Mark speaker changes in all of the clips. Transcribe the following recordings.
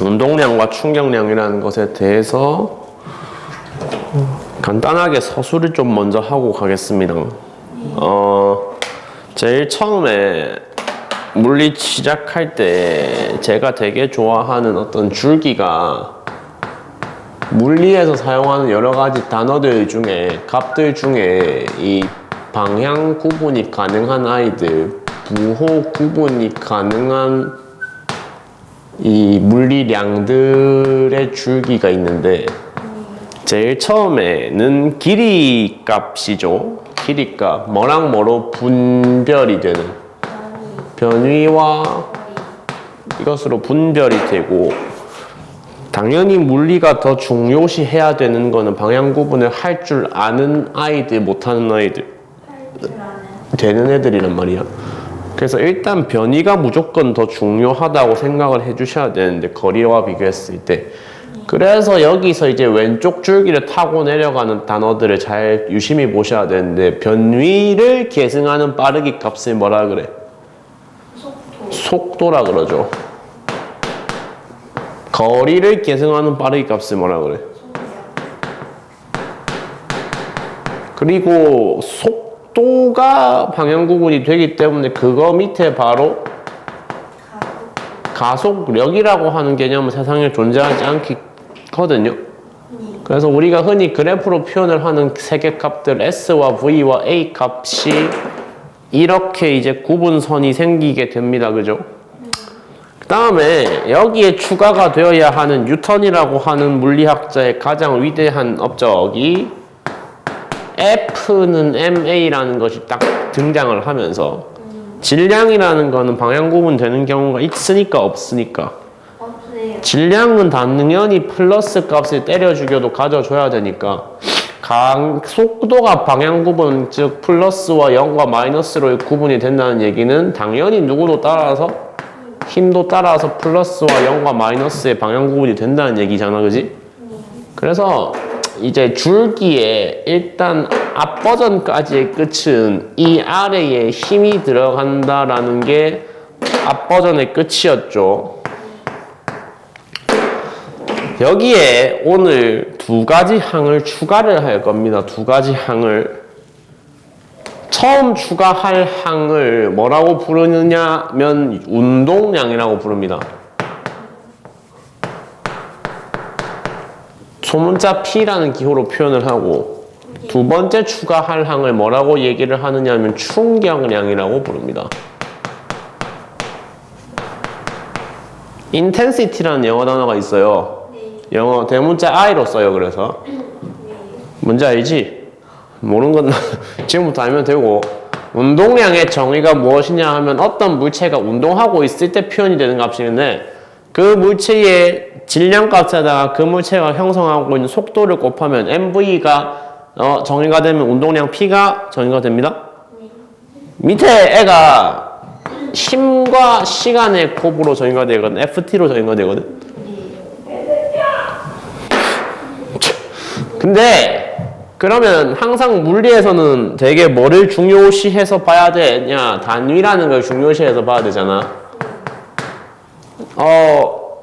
Speaker 1: 운동량과 충격량이라는 것에 대해서 간단하게 서술을 좀 먼저 하고 가겠습니다. 제일 처음에 물리 시작할 때 제가 되게 좋아하는 어떤 줄기가 물리에서 사용하는 여러 가지 단어들 중에 값들 중에 이 방향 구분이 가능한 아이들, 부호 구분이 가능한 이 물리량들의 줄기가 있는데 제일 처음에는 길이 값이죠. 길이 값. 뭐랑 뭐로 분별이 되는 변위와 이것으로 분별이 되고 당연히 물리가 더 중요시 해야 되는 거는 방향 구분을 할 줄 아는 아이들, 못하는 아이들 되는 애들이란 말이야. 그래서 일단 변위가 무조건 더 중요하다고 생각을 해주셔야 되는데 거리와 비교했을 때 그래서 여기서 이제 왼쪽 줄기를 타고 내려가는 단어들을 잘 유심히 보셔야 되는데 변위를 계승하는 빠르기 값을 뭐라 그래? 속도라 그러죠. 거리를 계승하는 빠르기 값을 뭐라 그래? 그리고 속도가 방향 구분이 되기 때문에 그거 밑에 바로 가속력이라고 하는 개념은 세상에 존재하지 않거든요. 그래서 우리가 흔히 그래프로 표현을 하는 세계값들 S와 V와 A 값이 이렇게 이제 구분선이 생기게 됩니다. 그죠? 그 다음에 여기에 추가가 되어야 하는 뉴턴이라고 하는 물리학자의 가장 위대한 업적이 F는 MA라는 것이 딱 등장을 하면서 질량이라는 거는 방향 구분되는 경우가 있으니까 없으니까 질량은 당연히 플러스 값을 때려 죽여도 가져줘야 되니까 속도가 방향 구분 즉 플러스와 0과 마이너스로 구분이 된다는 얘기는 당연히 누구도 따라서 힘도 따라서 플러스와 0과 마이너스의 방향 구분이 된다는 얘기잖아. 그지? 그래서 이제 줄기에 일단 앞 버전까지의 끝은 이 아래에 힘이 들어간다라는 게 앞 버전의 끝이었죠. 여기에 오늘 두 가지 항을 추가를 할 겁니다. 두 가지 항을. 처음 추가할 항을 뭐라고 부르느냐면 운동량이라고 부릅니다. 소문자 P라는 기호로 표현을 하고 두 번째 추가할 항을 뭐라고 얘기를 하느냐면 충격량이라고 부릅니다. intensity라는 영어 단어가 있어요. 영어 대문자 I로 써요. 그래서 뭔지 알지? 모르는 건 지금부터 알면 되고 운동량의 정의가 무엇이냐 하면 어떤 물체가 운동하고 있을 때 표현이 되는 값인데 그 물체의 질량값에다가 그 물체가 형성하고 있는 속도를 곱하면 MV가 정의가 되면 운동량 P가 정의가 됩니다. 밑에 애가 힘과 시간의 곱으로 정의가 되거든. FT로 정의가 되거든. 근데 그러면 항상 물리에서는 되게 뭐를 중요시해서 봐야 되냐? 단위라는 걸 중요시해서 봐야 되잖아.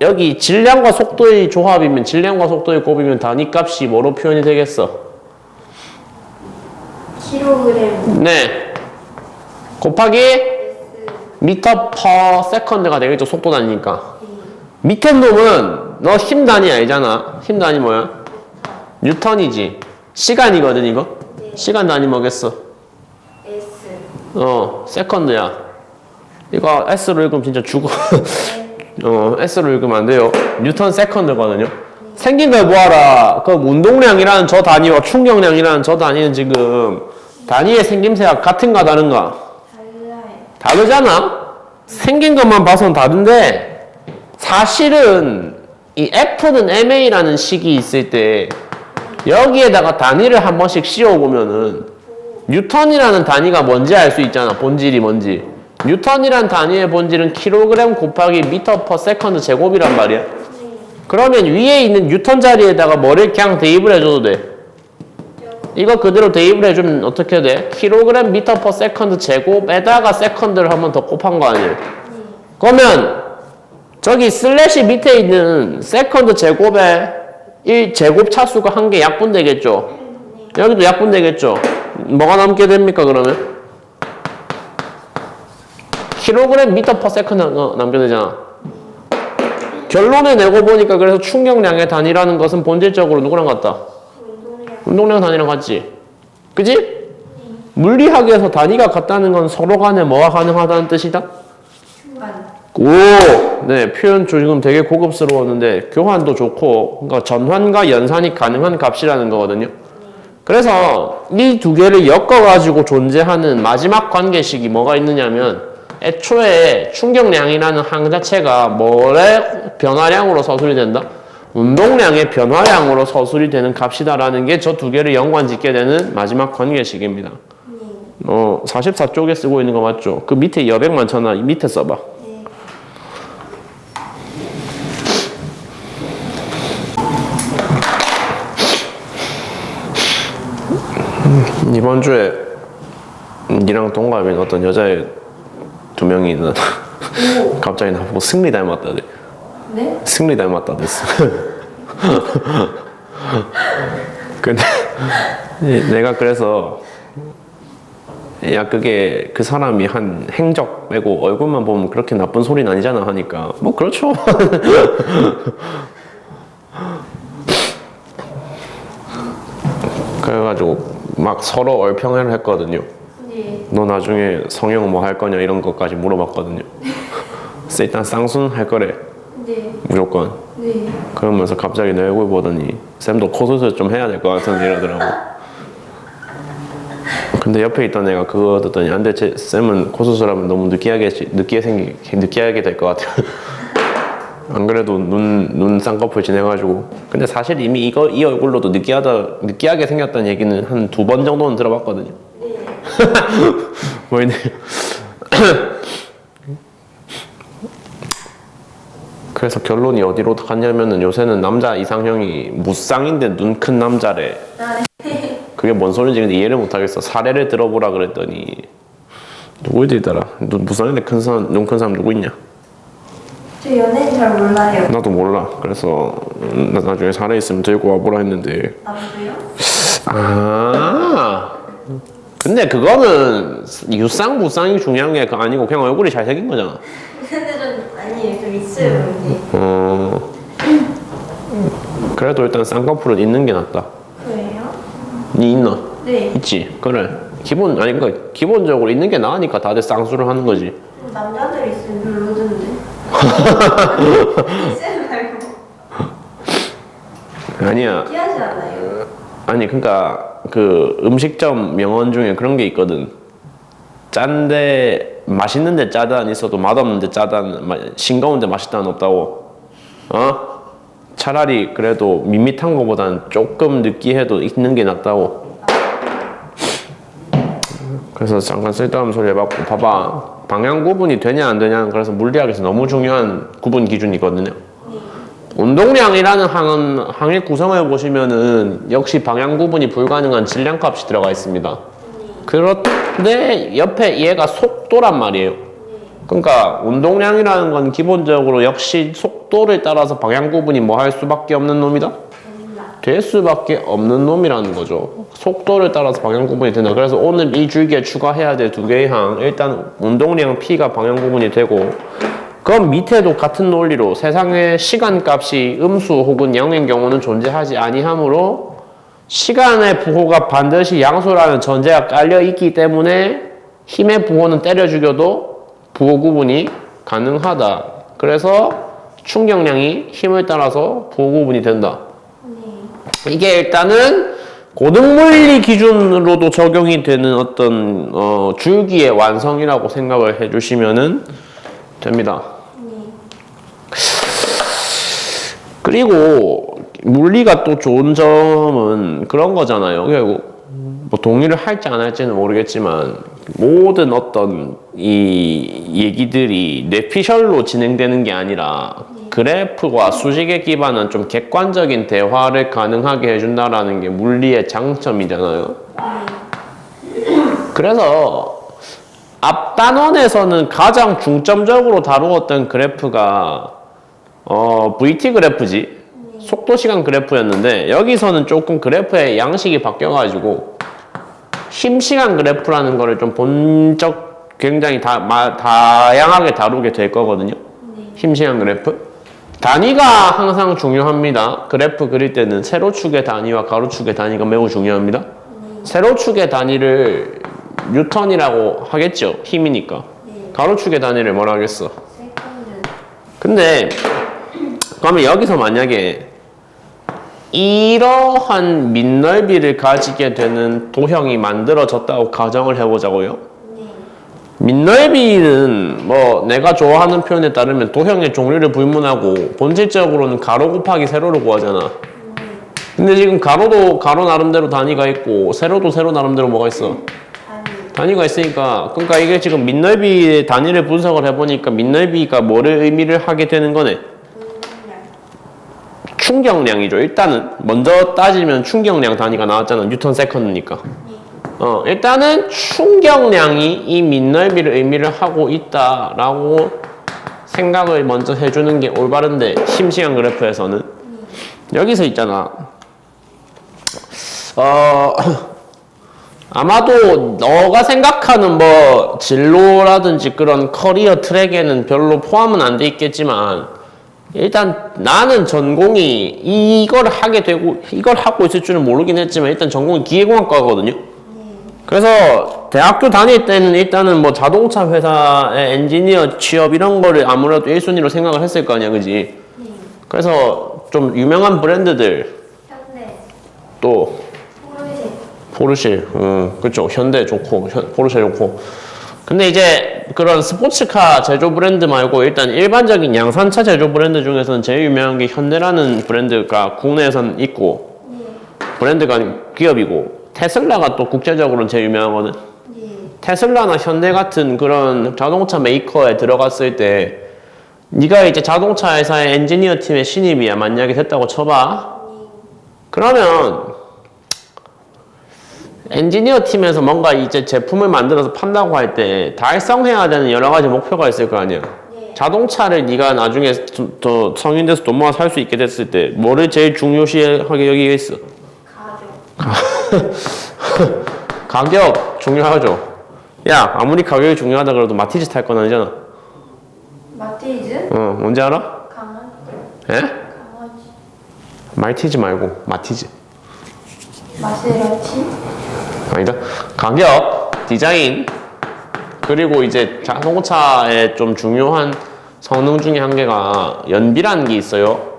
Speaker 1: 여기 질량과 속도의 조합이면 질량과 속도의 곱이면 단위값이 뭐로 표현이 되겠어?
Speaker 2: 킬로그램.
Speaker 1: 네. 곱하기 미터 퍼 세컨드가 되겠죠. 속도 단위니까. 밑에 놈은 너 힘 단위 알잖아. 힘 단위 뭐야? 뉴턴이지. 시간이거든 이거. 시간 단위 뭐겠어?
Speaker 2: S.
Speaker 1: 세컨드야. 이거 S로 읽으면 진짜 죽어. S로 읽으면 안 돼요. 뉴턴 세컨드거든요. 생긴 걸 보아라. 그 운동량이라는 저 단위와 충격량이라는 저 단위는 지금 단위의 생김새가 같은가 다른가? 다르잖아? 생긴 것만 봐서는 다른데 사실은 이 F는 MA라는 식이 있을 때 여기에다가 단위를 한 번씩 씌워보면은 뉴턴이라는 단위가 뭔지 알 수 있잖아. 본질이 뭔지. 뉴턴이란 단위의 본질은 킬로그램 곱하기 미터 퍼 세컨드 제곱이란 말이야. 그러면 위에 있는 뉴턴 자리에다가 뭐를 그냥 대입을 해줘도 돼. 이거 그대로 대입을 해주면 어떻게 돼? 킬로그램 미터 퍼 세컨드 제곱에다가 세컨드를 한 번 더 곱한 거 아니에요? 그러면 저기 슬래시 밑에 있는 세컨드 제곱에 1제곱 차수가 한 개 약분되겠죠? 여기도 약분되겠죠? 뭐가 남게 됩니까, 그러면? 킬로그램 미터 퍼 세컨드 남게 되잖아. 결론을 내고 보니까 그래서 충격량의 단위라는 것은 본질적으로 누구랑 같다? 운동량 단위랑 같지? 그지? 물리학에서 단위가 같다는 건 서로 간에 뭐가 가능하다는 뜻이다? 오! 네, 표현 지금 되게 고급스러웠는데 교환도 좋고 그러니까 전환과 연산이 가능한 값이라는 거거든요. 그래서 이 두 개를 엮어가지고 존재하는 마지막 관계식이 뭐가 있느냐면 애초에 충격량이라는 항 자체가 뭐의 변화량으로 서술이 된다? 운동량의 변화량으로 서술이 되는 값이다라는 게 저 두 개를 연관짓게 되는 마지막 관계식입니다. 44쪽에 쓰고 있는 거 맞죠? 그 밑에 여백 많잖아. 이 밑에 써봐. 이번 주에 니랑 동갑인 어떤 여자애 2명이 갑자기 나보고 승리 닮았다대.
Speaker 2: 네?
Speaker 1: 승리 닮았다대. 근데 내가 그래서 야 그게 그 사람이 한 행적 빼고 얼굴만 보면 그렇게 나쁜 소리는 아니잖아 하니까 뭐 그렇죠. 그래가지고 막 서로 얼평을 했거든요.
Speaker 2: 네.
Speaker 1: 너 나중에 성형 뭐 할 거냐 이런 것까지 물어봤거든요. 그래서 일단 쌍순 할 거래.
Speaker 2: 네.
Speaker 1: 무조건.
Speaker 2: 네.
Speaker 1: 그러면서 갑자기 내 얼굴 보더니 쌤도 코 수술 좀 해야 될 것 같은 이러더라고. 근데 옆에 있던 애가 그거 듣더니 안 돼, 쌤은 코 수술하면 너무 느끼하게 될 것 같아요. 안 그래도 눈 쌍꺼풀 지내가지고. 근데 사실 이미 이 얼굴로도 느끼하게 생겼다는 얘기는 한 2번 정도는 들어봤거든요.
Speaker 2: 네.
Speaker 1: 보이네. 그래서 결론이 어디로 갔냐면은 요새는 남자 이상형이 무쌍인데 눈 큰 남자래. 그게 뭔 소리인지 근데 이해를 못하겠어. 사례를 들어보라 그랬더니 누구이더라? 무쌍인데 눈 큰 사람 누구 있냐?
Speaker 2: 저 연예인 잘 몰라요.
Speaker 1: 나도 몰라. 그래서 나중에 사례 있으면 들고 와보라 했는데.
Speaker 2: 남주요?
Speaker 1: 아. 근데 그거는 유쌍 무쌍이 중요한 게 아니고 그냥 얼굴이 잘생긴 거잖아.
Speaker 2: 근데 좀 아니에요. 좀 있어요. 근데.
Speaker 1: 그래도 일단 쌍꺼풀은 있는 게 낫다.
Speaker 2: 그래요?
Speaker 1: 니 있나?
Speaker 2: 네.
Speaker 1: 있지. 그래. 그러니까 기본적으로 있는 게 나으니까 다들 쌍수를 하는 거지.
Speaker 2: 남자들 있으면 별로던데. 쌤 말고.
Speaker 1: 아니야.
Speaker 2: 느끼하지 않아요?
Speaker 1: 아니 그러니까 그 음식점 명언 중에 그런 게 있거든. 짠데 맛있는데 짜다는 있어도 맛없는데 짜다는 싱거운데 맛있다는 없다고. 차라리 그래도 밋밋한 거보다는 조금 느끼해도 있는 게 낫다고. 그래서 잠깐 쓸데없는 소리 해봤고 봐봐. 방향 구분이 되냐 안 되냐는 그래서 물리학에서 너무 중요한 구분 기준이거든요. 운동량이라는 항의 구성을 보시면은 역시 방향 구분이 불가능한 질량값이 들어가 있습니다. 그런데 옆에 얘가 속도란 말이에요. 그러니까 운동량이라는 건 기본적으로 역시 속도를 따라서 방향 구분이 뭐 할 수밖에 없는 놈이다? 될 수밖에 없는 놈이라는 거죠. 속도를 따라서 방향 구분이 된다. 그래서 오늘 이 줄기에 추가해야 될 2개의 항, 일단 운동량 P가 방향 구분이 되고 그럼 밑에도 같은 논리로 세상에 시간값이 음수 혹은 0인 경우는 존재하지 아니하므로 시간의 부호가 반드시 양수라는 전제가 깔려 있기 때문에 힘의 부호는 때려 죽여도 부호 구분이 가능하다. 그래서 충격량이 힘을 따라서 부호 구분이 된다. 이게 일단은 고등물리 기준으로도 적용이 되는 어떤 줄기의 완성이라고 생각을 해주시면은 됩니다. 그리고 물리가 또 좋은 점은 그런 거잖아요. 결국 뭐 동의를 할지 안 할지는 모르겠지만 모든 어떤 이 얘기들이 뇌피셜로 진행되는 게 아니라 그래프와 수식에 기반한 좀 객관적인 대화를 가능하게 해준다라는 게 물리의 장점이잖아요. 그래서 앞 단원에서는 가장 중점적으로 다루었던 그래프가 VT 그래프지. 속도 시간 그래프였는데 여기서는 조금 그래프의 양식이 바뀌어가지고 힘 시간 그래프라는 거를 좀 본적 굉장히 다양하게 다루게 될 거거든요. 힘 시간 그래프. 단위가 항상 중요합니다. 그래프 그릴 때는 세로축의 단위와 가로축의 단위가 매우 중요합니다. 세로축의 단위를 뉴턴이라고 하겠죠. 힘이니까. 가로축의 단위를 뭐라 하겠어? 근데 그러면 여기서 만약에 이러한 밑넓이를 가지게 되는 도형이 만들어졌다고 가정을 해보자고요. 밑넓이는 뭐 내가 좋아하는 표현에 따르면 도형의 종류를 불문하고 본질적으로는 가로 곱하기 세로를 구하잖아. 근데 지금 가로도 가로 나름대로 단위가 있고 세로도 세로 나름대로 뭐가 있어? 단위가 있으니까 그러니까 이게 지금 밑넓이의 단위를 분석을 해보니까 밑넓이가 뭐를 의미를 하게 되는 거네? 충격량이죠. 일단은 먼저 따지면 충격량 단위가 나왔잖아. 뉴턴 세컨드니까. 일단은 충격량이 이 밑넓이를 의미를 하고 있다라고 생각을 먼저 해주는 게 올바른데 힘시간 그래프에서는 여기서 있잖아. 아마도 너가 생각하는 뭐 진로라든지 그런 커리어 트랙에는 별로 포함은 안 돼 있겠지만 일단 나는 전공이 이걸 하게 되고 이걸 하고 있을 줄은 모르긴 했지만 일단 전공이 기계공학과거든요. 그래서 대학교 다닐 때는 일단은 뭐 자동차 회사의 엔지니어 취업 이런 거를 아무래도 1순위로 생각을 했을 거 아니야, 그지? 그래서 좀 유명한 브랜드들
Speaker 2: 현대,
Speaker 1: 또
Speaker 2: 포르쉐,
Speaker 1: 그쵸. 현대 좋고 포르쉐 좋고. 근데 이제 그런 스포츠카 제조 브랜드 말고 일단 일반적인 양산차 제조 브랜드 중에서는 제일 유명한 게 현대라는 브랜드가 국내에선 있고 브랜드가 아닌 기업이고 테슬라가 또 국제적으로는 제일 유명하거든. 테슬라나 현대 같은 그런 자동차 메이커에 들어갔을 때 네가 이제 자동차 회사의 엔지니어 팀의 신입이야. 만약에 됐다고 쳐봐. 그러면 엔지니어 팀에서 뭔가 이제 제품을 만들어서 판다고 할 때 달성해야 되는 여러 가지 목표가 있을 거 아니야. 자동차를 네가 나중에 더 성인 돼서 돈 모아 살 수 있게 됐을 때 뭐를 제일 중요시하게 여기겠어? 가격 중요하죠. 야, 아무리 가격이 중요하다 그래도 마티즈 탈 건 아니잖아.
Speaker 2: 마티즈?
Speaker 1: 뭔지 알아?
Speaker 2: 강아지.
Speaker 1: 예?
Speaker 2: 강아지.
Speaker 1: 말티즈 말고 마티즈.
Speaker 2: 마세라티?
Speaker 1: 아니다. 가격, 디자인, 그리고 이제 자동차의 좀 중요한 성능 중에 한 개가 연비라는 게 있어요.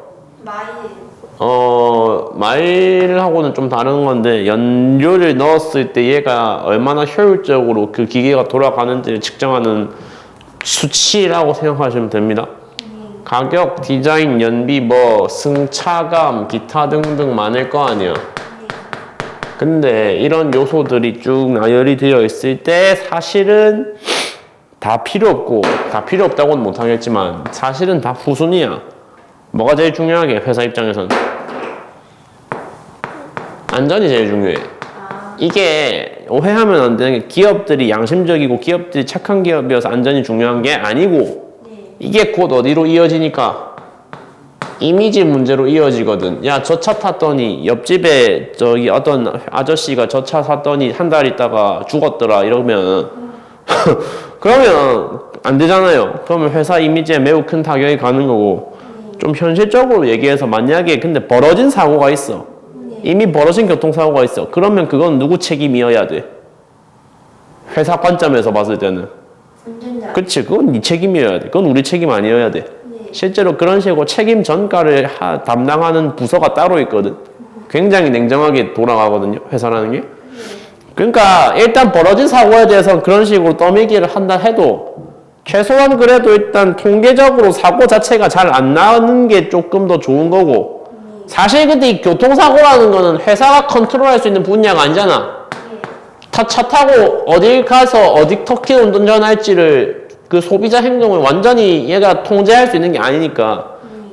Speaker 1: 마일하고는 좀 다른 건데 연료를 넣었을 때 얘가 얼마나 효율적으로 그 기계가 돌아가는지를 측정하는 수치라고 생각하시면 됩니다. 가격, 디자인, 연비, 뭐 승차감, 기타 등등 많을 거 아니야. 근데 이런 요소들이 쭉 나열이 되어 있을 때 사실은 다 필요 없고 다 필요 없다고는 못하겠지만 사실은 다 후순위야. 뭐가 제일 중요하게 회사 입장에서는 안전이 제일 중요해. 이게 오해하면 안 되는 게 기업들이 양심적이고 기업들이 착한 기업이어서 안전이 중요한 게 아니고 이게 곧 어디로 이어지니까 이미지 문제로 이어지거든. 야, 저 차 탔더니 옆집에 저기 어떤 아저씨가 저 차 샀더니 한 달 있다가 죽었더라 이러면 그러면 안 되잖아요. 그러면 회사 이미지에 매우 큰 타격이 가는 거고 좀 현실적으로 얘기해서 만약에 근데 벌어진 사고가 있어. 이미 벌어진 교통사고가 있어. 그러면 그건 누구 책임이어야 돼? 회사 관점에서 봤을 때는.
Speaker 2: 운전자.
Speaker 1: 그치, 그건 네 책임이어야 돼. 그건 우리 책임 아니어야 돼. 실제로 그런 식으로 책임 전가를 담당하는 부서가 따로 있거든. 굉장히 냉정하게 돌아가거든요, 회사라는 게. 그러니까 일단 벌어진 사고에 대해서 그런 식으로 떠밀기를 한다 해도 최소한 그래도 일단 통계적으로 사고 자체가 잘 안 나는 게 조금 더 좋은 거고 사실 근데 이 교통사고라는 거는 회사가 컨트롤할 수 있는 분야가 아니잖아. 차 타고 어딜 가서 어떻게 운전할지를 그 소비자 행동을 완전히 얘가 통제할 수 있는 게 아니니까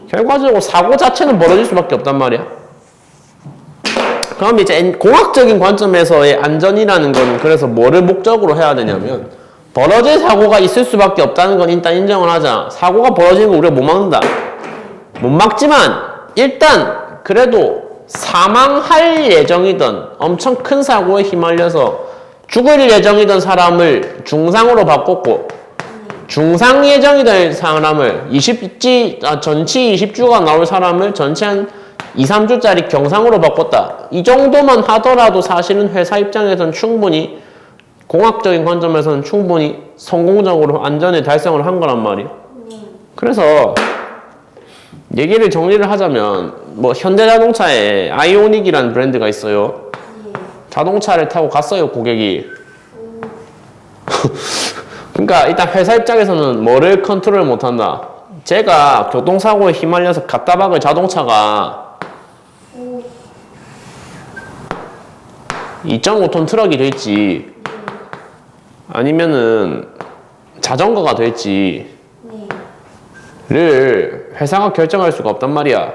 Speaker 1: 결과적으로 사고 자체는 벌어질 수밖에 없단 말이야. 그럼 이제 공학적인 관점에서의 안전이라는 거는 그래서 뭐를 목적으로 해야 되냐면 벌어질 사고가 있을 수밖에 없다는 건 일단 인정을 하자. 사고가 벌어지는 거 우리가 못 막는다. 못 막지만 일단 그래도 사망할 예정이던 엄청 큰 사고에 휘말려서 죽을 예정이던 사람을 중상으로 바꿨고 중상 예정이던 사람을 전치 20주가 나올 사람을 전치 한 2, 3주짜리 경상으로 바꿨다. 이 정도만 하더라도 사실은 회사 입장에서는 충분히 공학적인 관점에서는 충분히 성공적으로 안전에 달성을 한 거란 말이에요. 그래서 얘기를 정리를 하자면 뭐 현대자동차에 아이오닉이라는 브랜드가 있어요. 자동차를 타고 갔어요, 고객이. 그러니까 일단 회사 입장에서는 뭐를 컨트롤 못한다. 제가 교통사고에 휘말려서 갖다 박을 자동차가 2.5톤 트럭이 될지 아니면은 자전거가 될지를 회사가 결정할 수가 없단 말이야.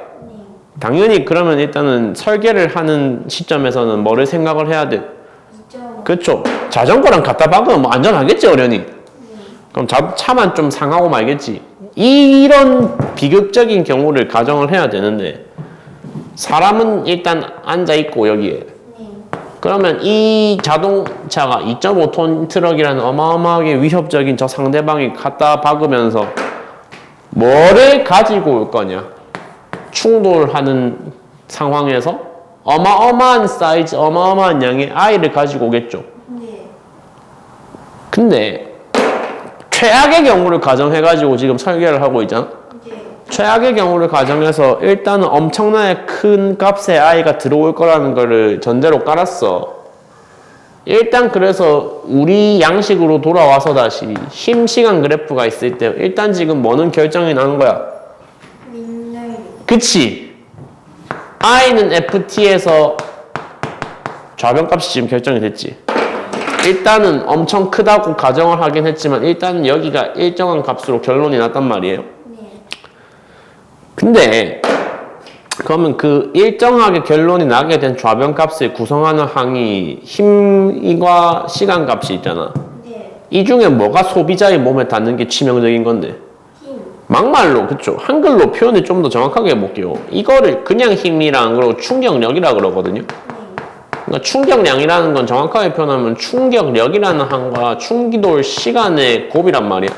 Speaker 1: 당연히 그러면 일단은 설계를 하는 시점에서는 뭐를 생각을 해야 돼? 그렇죠. 자전거랑 갖다 박으면 뭐 안전하겠지, 어련히. 그럼 차만 좀 상하고 말겠지. 이런 비극적인 경우를 가정을 해야 되는데 사람은 일단 앉아있고 여기에 그러면 이 자동차가 2.5톤 트럭이라는 어마어마하게 위협적인 저 상대방이 갖다 박으면서 뭐를 가지고 올 거냐. 충돌하는 상황에서 어마어마한 사이즈, 어마어마한 양의 아이를 가지고 오겠죠. 근데 최악의 경우를 가정해가지고 지금 설계를 하고 있잖아. 최악의 경우를 가정해서 일단은 엄청나게 큰 값의 아이가 들어올 거라는 거를 전제로 깔았어. 일단 그래서 우리 양식으로 돌아와서 다시 힘 시간 그래프가 있을 때 일단 지금 뭐는 결정이 나는 거야? 그치? I는 FT에서 좌변값이 지금 결정이 됐지. 일단은 엄청 크다고 가정을 하긴 했지만 일단은 여기가 일정한 값으로 결론이 났단 말이에요. 근데 그러면 그 일정하게 결론이 나게 된 좌변값을 구성하는 항이 힘과 시간값이 있잖아. 이 중에 뭐가 소비자의 몸에 닿는 게 치명적인 건데? 막말로, 그쵸? 한글로 표현을 좀 더 정확하게 해볼게요. 이거를 그냥 힘이라 안 그러고 충격력이라 그러거든요. 그러니까 충격량이라는 건 정확하게 표현하면 충격력이라는 항과 충기돌 시간의 곱이란 말이야.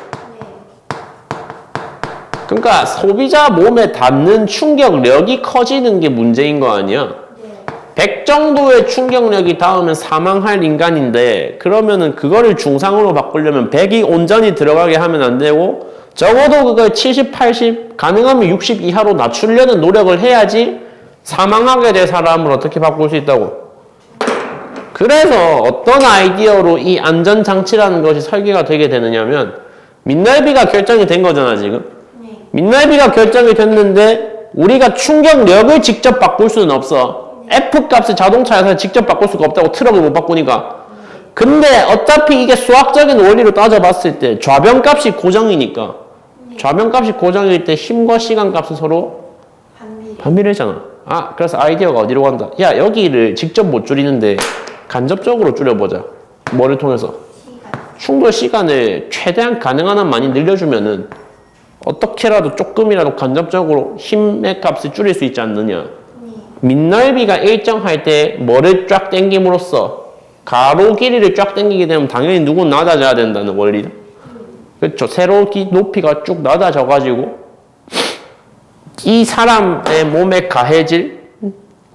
Speaker 1: 그러니까 소비자 몸에 닿는 충격력이 커지는 게 문제인 거 아니야? 100 정도의 충격력이 닿으면 사망할 인간인데 그러면은 그거를 중상으로 바꾸려면 100이 온전히 들어가게 하면 안 되고 적어도 그걸 70, 80, 가능하면 60 이하로 낮추려는 노력을 해야지 사망하게 될 사람을 어떻게 바꿀 수 있다고. 그래서 어떤 아이디어로 이 안전장치라는 것이 설계가 되게 되느냐면 민날비가 결정이 된 거잖아 지금. 민날비가 결정이 됐는데 우리가 충격력을 직접 바꿀 수는 없어. F값을 자동차에서 직접 바꿀 수가 없다고. 트럭을 못 바꾸니까. 근데 어차피 이게 수학적인 원리로 따져봤을 때 좌변값이 고정이니까 좌변값이 고정일 때 힘과 시간값은 서로 반비례잖아. 아, 그래서 아이디어가 어디로 간다? 야, 여기를 직접 못 줄이는데 간접적으로 줄여보자. 뭐를 통해서? 충돌 시간을 최대한 가능한 한 많이 늘려주면은 어떻게라도 조금이라도 간접적으로 힘의 값을 줄일 수 있지 않느냐. 민넓이가 일정할 때 뭐를 쫙 당김으로써 가로 길이를 쫙 당기게 되면 당연히 누군 낮아져야 된다는 원리. 그렇죠. 세로 높이가 쭉 낮아져가지고 이 사람의 몸에 가해질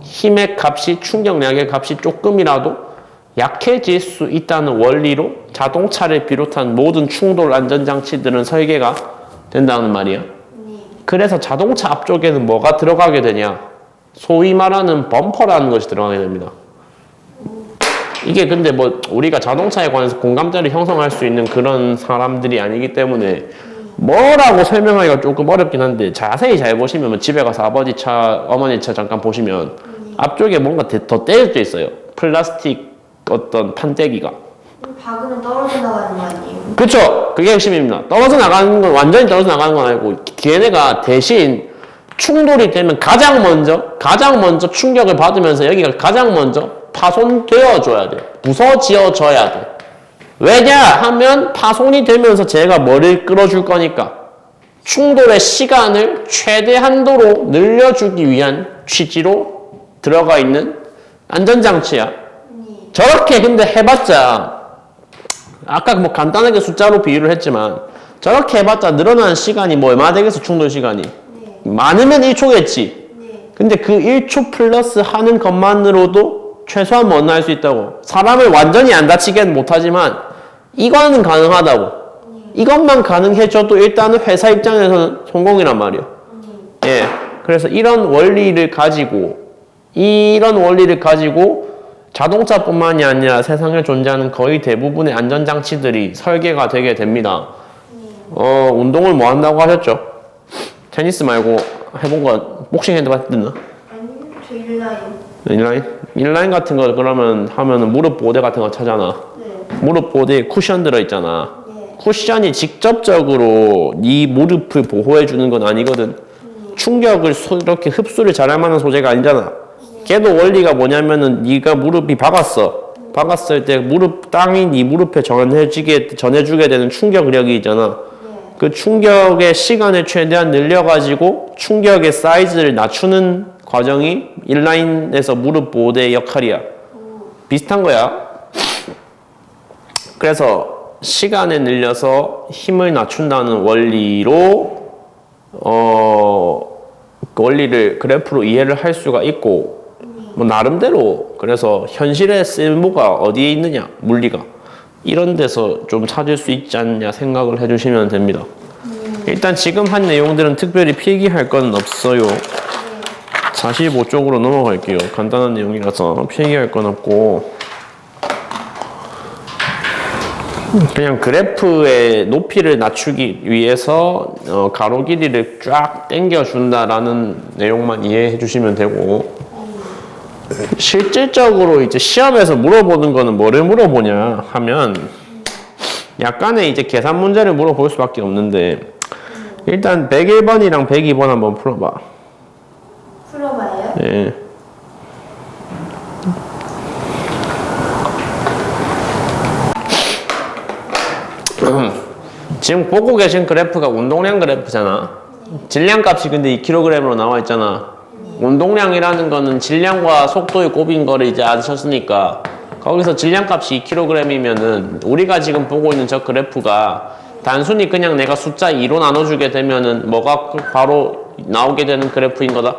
Speaker 1: 힘의 값이 충격량의 값이 조금이라도 약해질 수 있다는 원리로 자동차를 비롯한 모든 충돌 안전장치들은 설계가 된다는 말이야. 그래서 자동차 앞쪽에는 뭐가 들어가게 되냐? 소위 말하는 범퍼라는 것이 들어가게 됩니다. 이게 근데 뭐 우리가 자동차에 관해서 공감대를 형성할 수 있는 그런 사람들이 아니기 때문에 뭐라고 설명하기가 조금 어렵긴 한데 자세히 잘 보시면 집에 가서 아버지 차, 어머니 차 잠깐 보시면 앞쪽에 뭔가 더 떼어져 있어요. 플라스틱 어떤 판때기가.
Speaker 2: 박으면 떨어져 나가는 거 아니에요?
Speaker 1: 그렇죠. 그게 핵심입니다. 떨어져 나가는 건 완전히 떨어져 나가는 건 아니고 걔네가 대신 충돌이 되면 가장 먼저 충격을 받으면서 여기가 가장 먼저 파손되어 줘야 돼. 부서지어 줘야 돼. 왜냐 하면 파손이 되면서 제가 뭐를 끌어줄 거니까 충돌의 시간을 최대한도로 늘려주기 위한 취지로 들어가 있는 안전장치야. 저렇게 근데 해봤자 아까 뭐 간단하게 숫자로 비유를 했지만 저렇게 해봤자 늘어나는 시간이 뭐 얼마 되겠어 충돌 시간이. 많으면 1초겠지. 근데 그 1초 플러스 하는 것만으로도 최소한 뭐 날 수 있다고. 사람을 완전히 안 다치게는 못하지만 이거는 가능하다고. 이것만 가능해져도 일단은 회사 입장에서는 성공이란 말이야. 예. 그래서 이런 원리를 가지고 자동차뿐만이 아니라 세상에 존재하는 거의 대부분의 안전장치들이 설계가 되게 됩니다. 운동을 뭐 한다고 하셨죠? 테니스 말고 해본 거 복싱 핸드 봤나?
Speaker 2: 아니요, 저 인라인.
Speaker 1: 인라인? 인라인 같은 거 그러면 하면은 무릎 보호대 같은 거 차잖아.
Speaker 2: 네.
Speaker 1: 무릎 보호대에 쿠션 들어있잖아.
Speaker 2: 네.
Speaker 1: 쿠션이 직접적으로 네 무릎을 보호해 주는 건 아니거든. 충격을 이렇게 흡수를 잘할 만한 소재가 아니잖아. 걔도 원리가 뭐냐면은 네가 무릎이 박았어. 박았을 때 땅이 네 무릎에 전해주게 되는 충격력이 있잖아. 그 충격의 시간을 최대한 늘려가지고 충격의 사이즈를 낮추는 과정이 인라인에서 무릎 보호대의 역할이야. 비슷한 거야. 그래서 시간을 늘려서 힘을 낮춘다는 원리로 그 원리를 그래프로 이해를 할 수가 있고 뭐 나름대로 그래서 현실의 쓸모가 어디에 있느냐 물리가 이런 데서 좀 찾을 수 있지 않냐 생각을 해주시면 됩니다. 일단 지금 한 내용들은 특별히 필기할 건 없어요. 45쪽으로 넘어갈게요. 간단한 내용이라서 필기할 건 없고 그냥 그래프의 높이를 낮추기 위해서 가로 길이를 쫙 당겨준다라는 내용만 이해해 주시면 되고 실질적으로 이제 시험에서 물어보는 거는 뭐를 물어보냐 하면 약간의 이제 계산 문제를 물어볼 수밖에 없는데 일단 101번이랑 102번 한번 풀어봐.
Speaker 2: 풀어봐요?
Speaker 1: 네. 지금 보고 계신 그래프가 운동량 그래프잖아. 질량 값이 근데 2kg으로 나와 있잖아. 운동량이라는 거는 질량과 속도의 곱인 거를 이제 아셨으니까 거기서 질량 값이 2kg이면은 우리가 지금 보고 있는 저 그래프가 단순히 그냥 내가 숫자 2로 나눠주게 되면은 뭐가 바로 나오게 되는 그래프인 거다?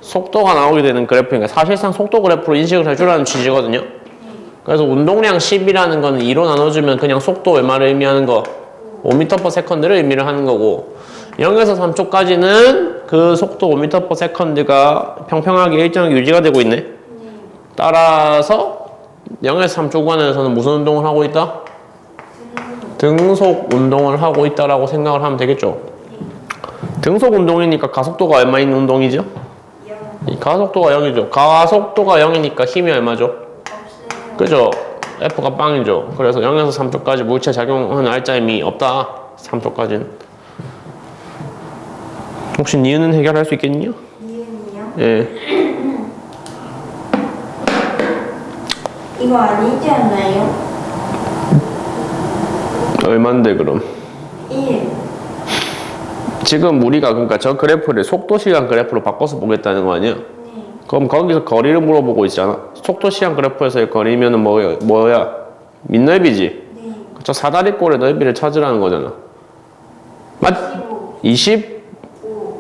Speaker 1: 속도가 나오게 되는 그래프인 거야. 사실상 속도 그래프로 인식을 해주라는 취지거든요. 그래서 운동량 10이라는 거는 2로 나눠주면 그냥 속도 얼마를 의미하는 거? 5m/s를 의미를 하는 거고 0에서 3초까지는 그 속도 5m/s가 평평하게 일정하게 유지가 되고 있네. 따라서 0에서 3초 구간에서는 무슨 운동을 하고 있다? 등속 운동을 하고 있다라고 생각을 하면 되겠죠. 등속 운동이니까 가속도가 얼마 있는 운동이죠? 가속도가 0이죠. 가속도가 0이니까 힘이 얼마죠? 그죠? F가 빵이죠. 그래서 0에서 3초까지 물체 작용하는 알짜임이 없다. 3초까지는. 혹시 니은은 해결할 수 있겠니요?
Speaker 2: 니은이요?
Speaker 1: 예.
Speaker 2: 이거 아니지 않나요?
Speaker 1: 얼만데 그럼?
Speaker 2: 1.
Speaker 1: 지금 우리가 그러니까 저 그래프를 속도 시간 그래프로 바꿔서 보겠다는 거 아니야? 그럼 거기서 거리를 물어보고 있잖아. 속도 시간 그래프에서의 거리면은 뭐야? 밑넓이지?
Speaker 2: 네.
Speaker 1: 저 사다리꼴의 넓이를 찾으라는 거잖아. 맞? 20?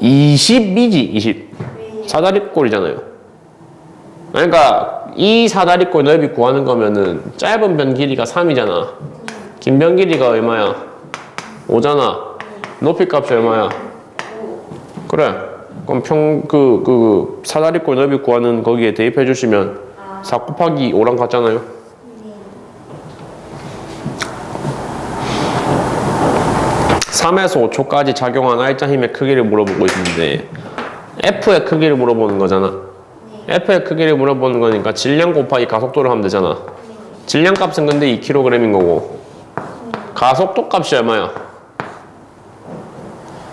Speaker 1: 20이지, 20. 사다리꼴이잖아요. 그러니까 이 사다리꼴 넓이 구하는 거면은 짧은 변 길이가 3이잖아. 긴 변 길이가 얼마야? 5잖아. 높이 값이 얼마야? 그래. 그럼 사다리꼴 넓이 구하는 거기에 대입해 주시면 4 곱하기 5랑 같잖아요. 네. 3에서 5초까지 작용한 알짜 힘의 크기를 물어보고 있는데 F의 크기를 물어보는 거잖아. F의 크기를 물어보는 거니까 질량 곱하기 가속도를 하면 되잖아. 질량 값은 근데 2kg인 거고 가속도 값이 얼마야?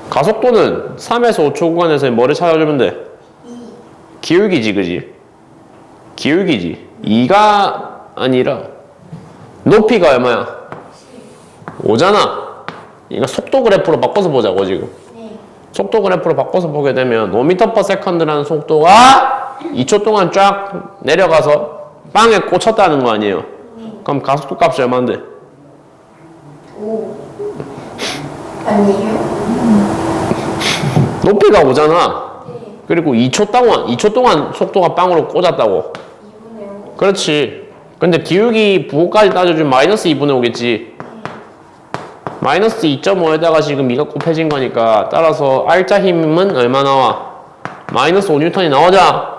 Speaker 1: 가속도는 3에서 5초 구간에서 뭐를 찾아주면 돼? 기울기지, 그지? 기울기지. 2가 아니라 높이가 얼마야? 5잖아. 이거 속도 그래프로 바꿔서 보자고 지금. 속도 그래프로 바꿔서 보게 되면 5m/s라는 속도가 2초 동안 쫙 내려가서 빵에 꽂혔다는 거 아니에요? 그럼 가속도 값이 얼마인데?
Speaker 2: 5 아니에요?
Speaker 1: 높이가 5잖아. 그리고 2초 동안 속도가 빵으로 꽂았다고.
Speaker 2: 2분의 5
Speaker 1: 그렇지. 근데 기울기 부호까지 따져주면 마이너스 2분의 5겠지. 마이너스 2.5에다가 지금 2가 곱해진 거니까 따라서 R자 힘은 얼마 나와? 마이너스 5N이 나오자.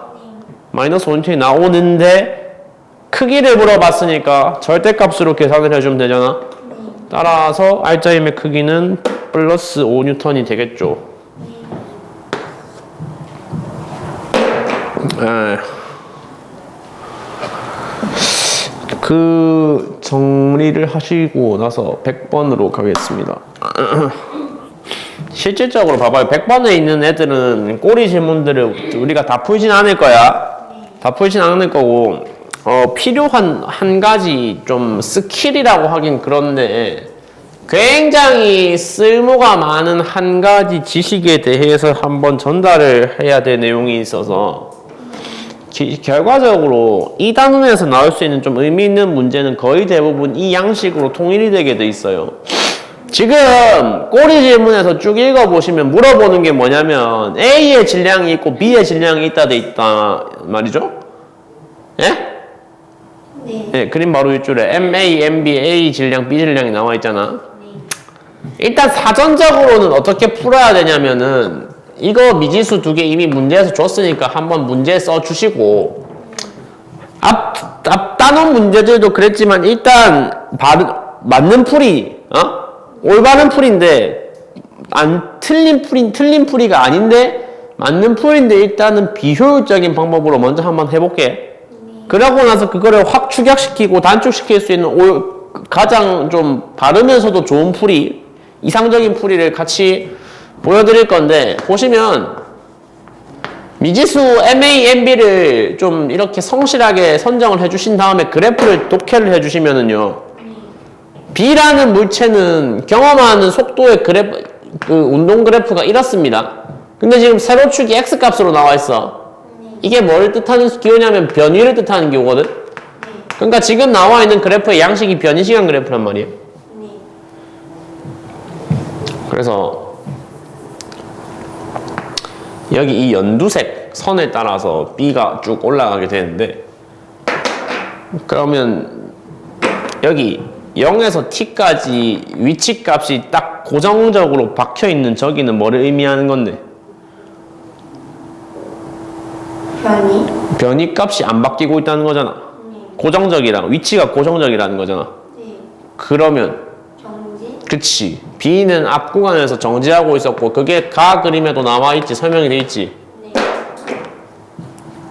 Speaker 1: 마이너스 5N이 나오는데 크기를 물어봤으니까 절대값으로 계산을 해주면 되잖아. 따라서 R자 힘의 크기는 플러스 5N이 되겠죠. 그 정리를 하시고 나서 100번으로 가겠습니다. 실질적으로 봐봐요. 100번에 있는 애들은 꼬리 질문들을 우리가 다 풀진 않을 거야. 다 풀진 않을 거고 필요한 한 가지 좀 스킬이라고 하긴 그런데 굉장히 쓸모가 많은 한 가지 지식에 대해서 한번 전달을 해야 될 내용이 있어서 결과적으로 이 단원에서 나올 수 있는 좀 의미 있는 문제는 거의 대부분 이 양식으로 통일이 되게 돼 있어요. 지금 꼬리 질문에서 쭉 읽어보시면 물어보는 게 뭐냐면 A의 질량이 있고 B의 질량이 있다 돼 있다 말이죠? 예?
Speaker 2: 네.
Speaker 1: 예, 그림 바로 윗줄에 MA, MB, A 질량, B 질량이 나와 있잖아. 일단 사전적으로는 어떻게 풀어야 되냐면은 이거 미지수 두 개 이미 문제에서 줬으니까 한번 문제 써주시고 앞 단원 문제들도 그랬지만 일단 맞는 풀이 올바른 풀인데 틀린 풀이가 아닌데 맞는 풀인데 일단은 비효율적인 방법으로 먼저 한번 해볼게. 그러고 나서 그거를 확 축약시키고 단축시킬 수 있는 가장 좀 바르면서도 좋은 풀이 이상적인 풀이를 같이 보여드릴 건데 보시면 미지수 MA, MB를 좀 이렇게 성실하게 선정을 해주신 다음에 그래프를 독해를 해주시면은요 B라는 물체는 경험하는 속도의 그래프, 운동 그래프가 이렇습니다. 근데 지금 세로축이 X값으로 나와 있어. 이게 뭘 뜻하는 기호냐면 변위를 뜻하는 기호거든. 그러니까 지금 나와 있는 그래프의 양식이 변위 시간 그래프란 말이에요. 그래서 여기 이 연두색 선에 따라서 B가 쭉 올라가게 되는데 그러면 여기 0에서 T까지 위치값이 딱 고정적으로 박혀있는 저기는 뭐를 의미하는 건데? 변이 값이 안 바뀌고 있다는 거잖아. 고정적이라는 위치가 고정적이라는 거잖아. 그러면 그치. B는 앞 구간에서 정지하고 있었고 그게 가 그림에도 나와 있지. 설명이 돼 있지.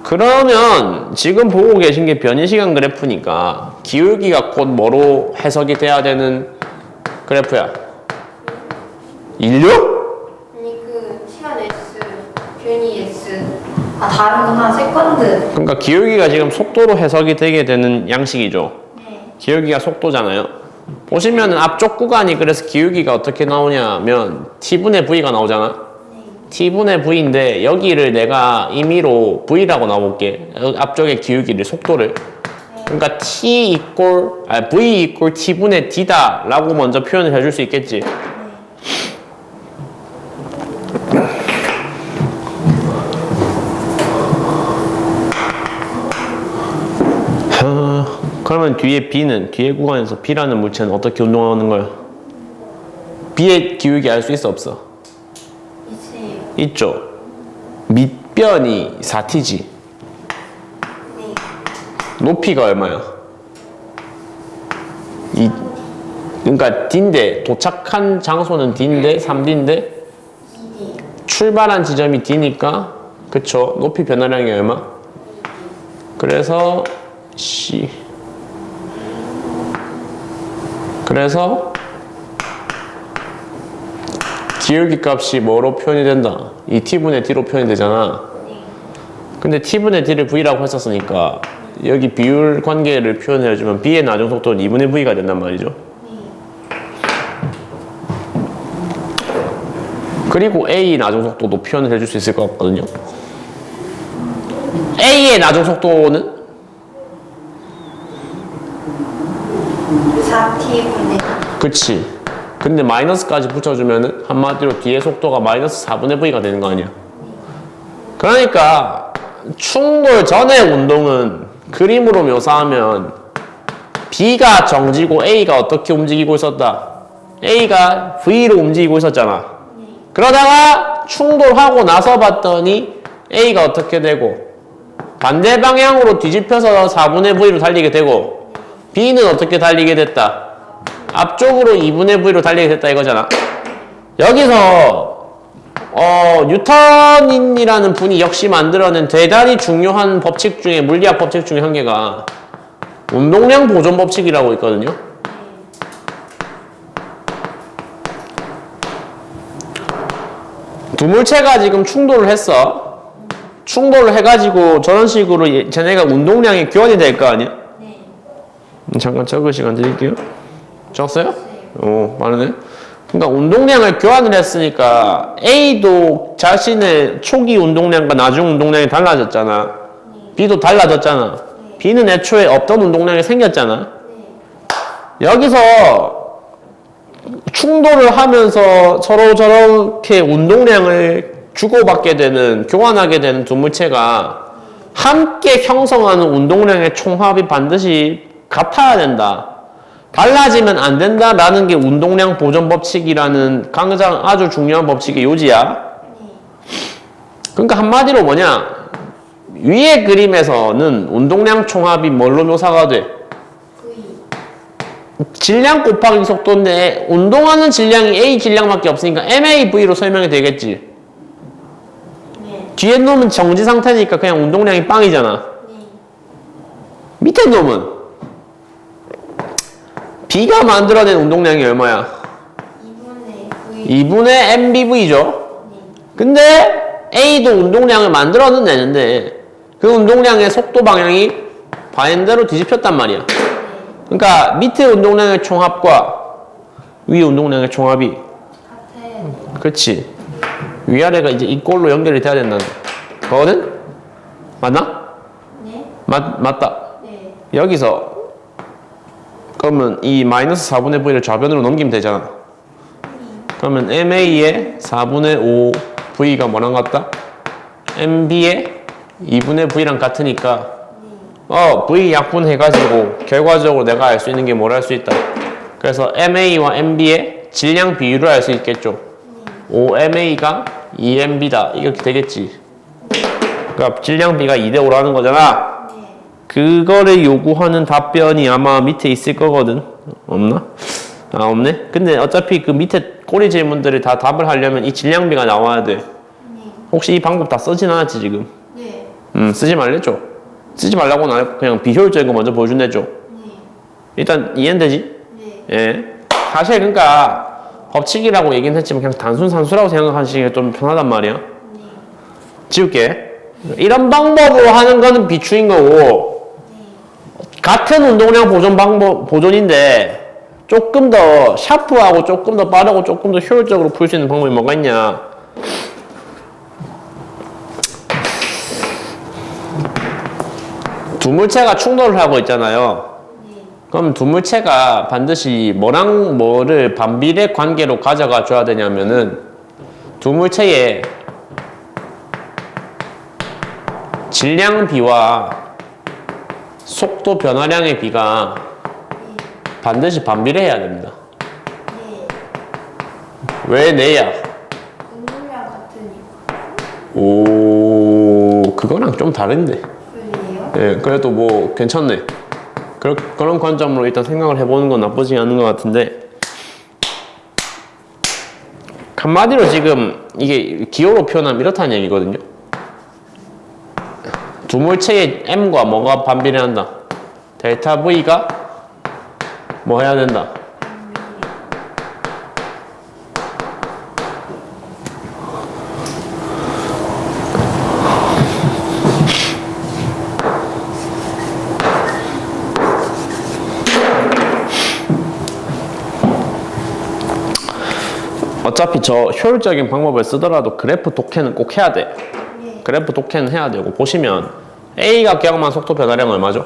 Speaker 1: 그러면 지금 보고 계신 게 변이시간 그래프니까 기울기가 곧 뭐로 해석이 돼야 되는 그래프야? 인류?
Speaker 2: 아니 그 시간 S, 변이 S 다르구나. 세컨드.
Speaker 1: 그러니까 기울기가 지금 속도로 해석이 되게 되는 양식이죠.
Speaker 2: 네.
Speaker 1: 기울기가 속도잖아요. 보시면은 앞쪽 구간이 그래서 기울기가 어떻게 나오냐면 T분의 V가 나오잖아. T분의 V인데 여기를 내가 임의로 V라고 나올게. 앞쪽의 기울기를 속도를. 그러니까 V 이꼴 T분의 D다 라고 먼저 표현을 해줄 수 있겠지. 그러면 뒤에 뒤에 구간에서 B라는 물체는 어떻게 운동하는 거야? B의 기울기 알 수 있어 없어? 있죠. 밑변이 4t지.
Speaker 2: 네.
Speaker 1: 높이가 얼마야? 그러니까 D인데 도착한 장소는 D인데 3D인데 출발한 지점이 D니까 그쵸. 높이 변화량이 얼마? 그래서 C. 그래서 기울기 값이 뭐로 표현이 된다? 이 T분의 D로 표현이 되잖아. 근데 T분의 D를 V라고 했었으니까 여기 비율 관계를 표현해주면 B의 나중 속도는 2분의 V가 된단 말이죠. 그리고 A 나중 속도도 표현을 해줄 수 있을 것 같거든요. A의 나중 속도는
Speaker 2: 4t분의
Speaker 1: 그치. 근데 마이너스까지 붙여주면은 한마디로 뒤에 속도가 마이너스 4분의 V가 되는 거 아니야. 그러니까 충돌 전의 운동은 그림으로 묘사하면 B가 정지고 A가 어떻게 움직이고 있었다. A가 V로 움직이고 있었잖아. 그러다가 충돌하고 나서 봤더니 A가 어떻게 되고 반대 방향으로 뒤집혀서 4분의 V로 달리게 되고 B는 어떻게 달리게 됐다. 앞쪽으로 2분의 V로 달리게 됐다 이거잖아. 여기서 뉴턴이라는 분이 역시 만들어낸 대단히 중요한 법칙 중에 물리학 법칙 중에 한 개가 운동량 보존 법칙이라고 있거든요. 두 물체가 지금 충돌을 했어. 충돌을 해가지고 저런 식으로 쟤네가 운동량이 교환이 될 거 아니야?
Speaker 2: 네.
Speaker 1: 잠깐 적을 시간 드릴게요. 적었어요? 빠르네. 그러니까 운동량을 교환을 했으니까 A도 자신의 초기 운동량과 나중 운동량이 달라졌잖아. B도 달라졌잖아. B는 애초에 없던 운동량이 생겼잖아. 여기서 충돌을 하면서 서로 저렇게 운동량을 주고받게 되는, 교환하게 되는 두 물체가 함께 형성하는 운동량의 총합이 반드시 같아야 된다. 달라지면 안 된다라는 게 운동량 보존 법칙이라는 가장 아주 중요한 법칙의 요지야. 그러니까 한마디로 뭐냐? 위의 그림에서는 운동량 총합이 뭘로 묘사가 돼? 질량 곱하기 속도인데 운동하는 질량이 A 질량밖에 없으니까 MAV로 설명이 되겠지.
Speaker 2: 네.
Speaker 1: 뒤에 놈은 정지 상태니까 그냥 운동량이 빵이잖아.
Speaker 2: 네.
Speaker 1: 밑에 놈은 B가 만들어낸 운동량이 얼마야?
Speaker 2: 2분의 V.
Speaker 1: 2분의 MBV죠.
Speaker 2: 네.
Speaker 1: 근데 A도 운동량을 만들어는 내는데 그 운동량의 속도 방향이 반대로 뒤집혔단 말이야. 그러니까 밑에 운동량의 총합과 위 운동량의 총합이
Speaker 2: 같아요.
Speaker 1: 그렇지. 위아래가 이제 이 꼴로 연결이 돼야 된다는 거거든? 맞나?
Speaker 2: 네.
Speaker 1: 맞다.
Speaker 2: 네.
Speaker 1: 여기서 그러면 이 마이너스 4분의 V를 좌변으로 넘기면 되잖아. 그러면 MA의 4분의 5 V가 뭐랑 같다? MB의 2분의 V랑 같으니까 V 약분해가지고 결과적으로 내가 알 수 있는 게 뭘 알 수 있다. 그래서 MA와 MB의 질량 비율을 알 수 있겠죠. 5MA가 2MB다. 이렇게 되겠지. 그러니까 질량 비가 2대5라는 거잖아.
Speaker 2: 네.
Speaker 1: 그거를 요구하는 답변이 아마 밑에 있을 거거든. 없나? 아, 없네? 근데 어차피 그 밑에 꼬리 질문들을 다 답을 하려면 이 질량비가 나와야 돼.
Speaker 2: 네.
Speaker 1: 혹시 이 방법 다 쓰진 않았지, 지금?
Speaker 2: 네.
Speaker 1: 쓰지 말랬죠? 쓰지 말라고는 안 했고, 그냥 비효율적인 거 먼저 보여준댔죠?
Speaker 2: 네.
Speaker 1: 일단 이해는 되지?
Speaker 2: 네.
Speaker 1: 예. 사실 그러니까 법칙이라고 얘기는 했지만 그냥 단순 산수라고 생각하시는 게 좀 편하단 말이야.
Speaker 2: 네.
Speaker 1: 지울게. 이런 방법으로 하는 거는 비추인 거고, 같은 운동량 보존인데 조금 더 샤프하고 조금 더 빠르고 조금 더 효율적으로 풀 수 있는 방법이 뭐가 있냐? 두 물체가 충돌을 하고 있잖아요. 그럼 두 물체가 반드시 뭐랑 뭐를 반비례 관계로 가져가 줘야 되냐면은 두 물체의 질량 비와 속도 변화량의 비가 반드시 반비례해야 됩니다.
Speaker 2: 네.
Speaker 1: 왜 내야?
Speaker 2: 운동량 같으니까.
Speaker 1: 오, 그거랑 좀 다른데.
Speaker 2: 그래요?
Speaker 1: 예, 그래도 뭐 괜찮네. 그런 관점으로 일단 생각을 해보는 건 나쁘지 않은 것 같은데, 한마디로 지금 이게 기호로 표현하면 이렇다는 얘기거든요. 두 물체의 M과 뭐가 반비례한다? 델타 V가 뭐 해야 된다? 어차피 저 효율적인 방법을 쓰더라도 그래프 독해는 꼭 해야 돼.
Speaker 2: 네.
Speaker 1: 그래프 독해는 해야 되고 보시면 A가 경험한 속도 변화량 얼마죠?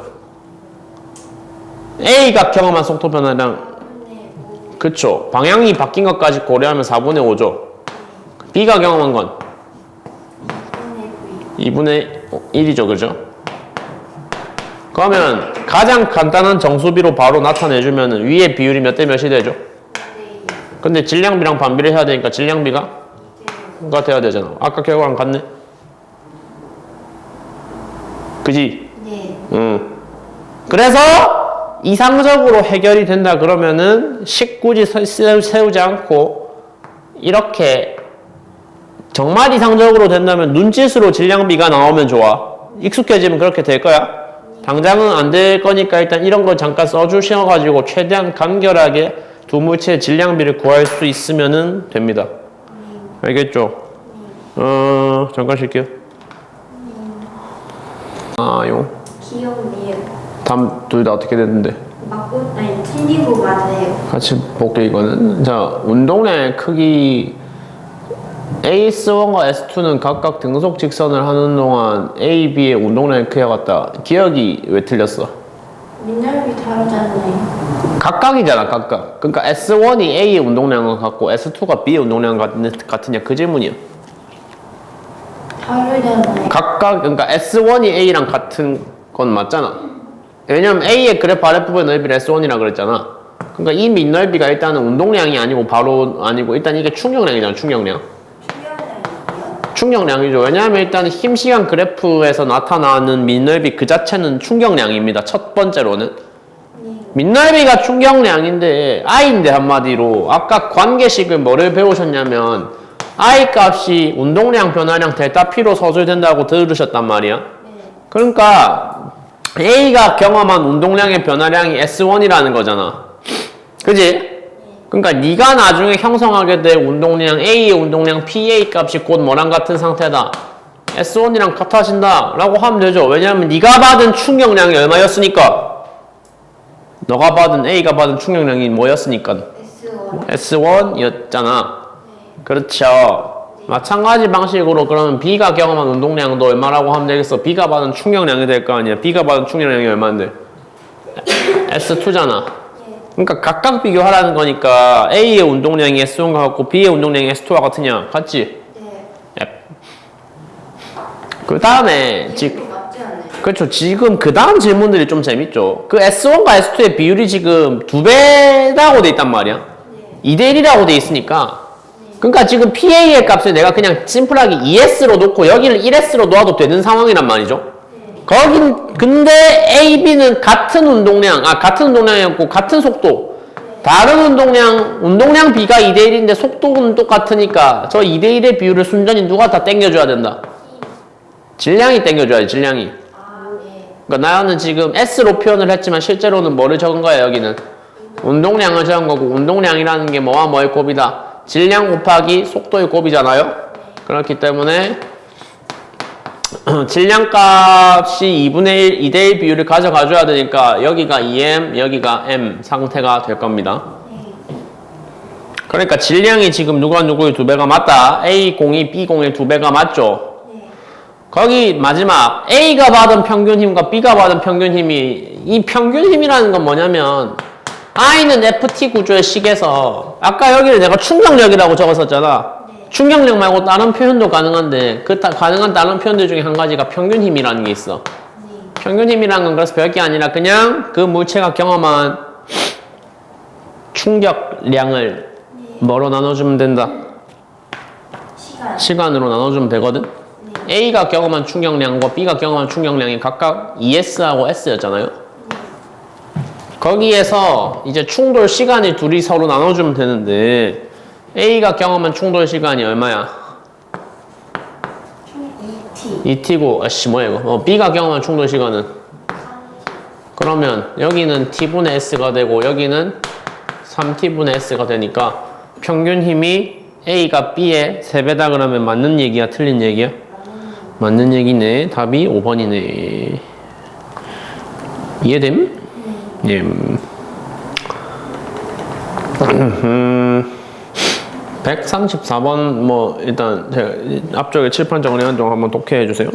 Speaker 1: A가 경험한 속도 변화량 그쵸. 방향이 바뀐 것까지 고려하면 4분의 5죠. B가 경험한 건 2분의 1이죠. 그죠? 그러면 가장 간단한 정수비로 바로 나타내주면 위에 비율이 몇 대 몇이 되죠? 근데 질량비랑 반비를 해야 되니까 질량비가 같아야 되잖아. 아까 결과랑 같네? 그지?
Speaker 2: 네.
Speaker 1: 응. 그래서 이상적으로 해결이 된다 그러면은 식구지 세우지 않고 이렇게 정말 이상적으로 된다면 눈짓으로 질량비가 나오면 좋아. 익숙해지면 그렇게 될 거야. 당장은 안 될 거니까 일단 이런 거 잠깐 써주셔가지고 최대한 간결하게 두 물체의 질량비를 구할 수 있으면 됩니다. 알겠죠? 잠깐 쉴게요.
Speaker 2: 귀엽네요.
Speaker 1: 다음 둘 다 어떻게 됐는데?
Speaker 2: 맞고 아니 틀린 거 맞아요.
Speaker 1: 같이 볼게 이거는. 자, 운동량의 크기 AS1과 S2는 각각 등속 직선을 하는 동안 A, B의 운동량의 크기가 같다. 기억이 왜 틀렸어?
Speaker 2: 민열비 다르잖아요.
Speaker 1: 각각이잖아, 각각. 그러니까 S1이 A의 운동량과 같고 S2가 B의 운동량과 같으냐 그 질문이야.
Speaker 2: 다르잖아요.
Speaker 1: 각각, 그러니까 S1이 A랑 같은 건 맞잖아. 왜냐면 A의 그래프 아랫부분의 넓이를 S1이라 그랬잖아. 그러니까 이 밑넓이가 일단은 운동량이 아니고 바로 아니고 일단 이게 충격량이잖아, 충격량. 충격량이죠. 왜냐하면 일단 힘시간 그래프에서 나타나는 밑넓이 그 자체는 충격량입니다. 첫 번째로는. 밑넓이가 충격량인데 I인데 한마디로 아까 관계식을 뭐를 배우셨냐면 I 값이 운동량, 변화량, 델타 P로 서술된다고 들으셨단 말이야. 그러니까 A가 경험한 운동량의 변화량이 S1이라는 거잖아. 그지? 그러니까 네가 나중에 형성하게 될 운동량, A의 운동량 PA 값이 곧 뭐랑 같은 상태다. S1이랑 같아진다 라고 하면 되죠. 왜냐하면 네가 받은 충격량이 얼마였으니까. 너가 받은 A가 받은 충격량이 뭐였으니까. S1이었잖아. 그렇죠. 마찬가지 방식으로 그러면 B가 경험한 운동량도 얼마라고 하면 되겠어? B가 받은 충격량이 될 거 아니야. B가 받은 충격량이 얼마인데? S2잖아. 그러니까 각각 비교하라는 거니까 A의 운동량이 S1과 같고 B의 운동량이 S2와 같으냐? 같지?
Speaker 2: 네.
Speaker 1: 그 다음에 지금
Speaker 2: 맞지 않아요?
Speaker 1: 그렇죠. 지금 그 다음 질문들이 좀 재밌죠. 그 S1과 S2의 비율이 지금 2배라고 돼 있단 말이야. 2대1이라고 돼 있으니까 그러니까 지금 PA의 값을 내가 그냥 심플하게 2S로 놓고 여기를 1S로 놓아도 되는 상황이란 말이죠. 거긴 근데 A, B는 같은 운동량, 같은 운동량이었고 같은 속도. 다른 운동량 B가 2대1인데 속도는 똑같으니까 저 2대1의 비율을 순전히 누가 다 땡겨줘야 된다. 질량이 땡겨줘야지, 질량이. 그러니까 나는 지금 S로 표현을 했지만 실제로는 뭐를 적은 거야, 여기는? 운동량을 적은 거고 운동량이라는 게 뭐와 뭐의 곱이다? 질량 곱하기 속도의 곱이잖아요. 그렇기 때문에 질량값이 2분의 1, 2대1 비율을 가져가줘야 되니까 여기가 2M, 여기가 M 상태가 될 겁니다. 그러니까 질량이 지금 누가 누구의 2배가 맞다. A02, B01 2배가 맞죠. 거기 마지막 A가 받은 평균 힘과 B가 받은 평균 힘이 이 평균 힘이라는 건 뭐냐면 I는 FT 구조의 식에서 아까 여기를 내가 충격력이라고 적었었잖아. 충격력 말고 다른 표현도 가능한데 그 가능한 다른 표현들 중에 한 가지가 평균 힘이라는 게 있어. 평균 힘이라는 건 그래서 별게 아니라 그냥 그 물체가 경험한 충격량을 뭐로 나눠주면 된다? 시간으로 나눠주면 되거든? A가 경험한 충격량과 B가 경험한 충격량이 각각 ES하고 S였잖아요? 거기에서 이제 충돌 시간을 둘이 서로 나눠주면 되는데 A가 경험한 충돌 시간이 얼마야? 2T고 뭐야 이거? B가 경험한 충돌 시간은? 그러면 여기는 T분의 S가 되고 여기는 3T분의 S가 되니까 평균 힘이 A가 B의 3배다 그러면 맞는 얘기야? 틀린 얘기야? 맞는 얘기네. 답이 5번이네. 이해됨? 예. 134번 뭐 일단 제가 앞쪽에 칠판 정리한 종 한번 독해해 주세요.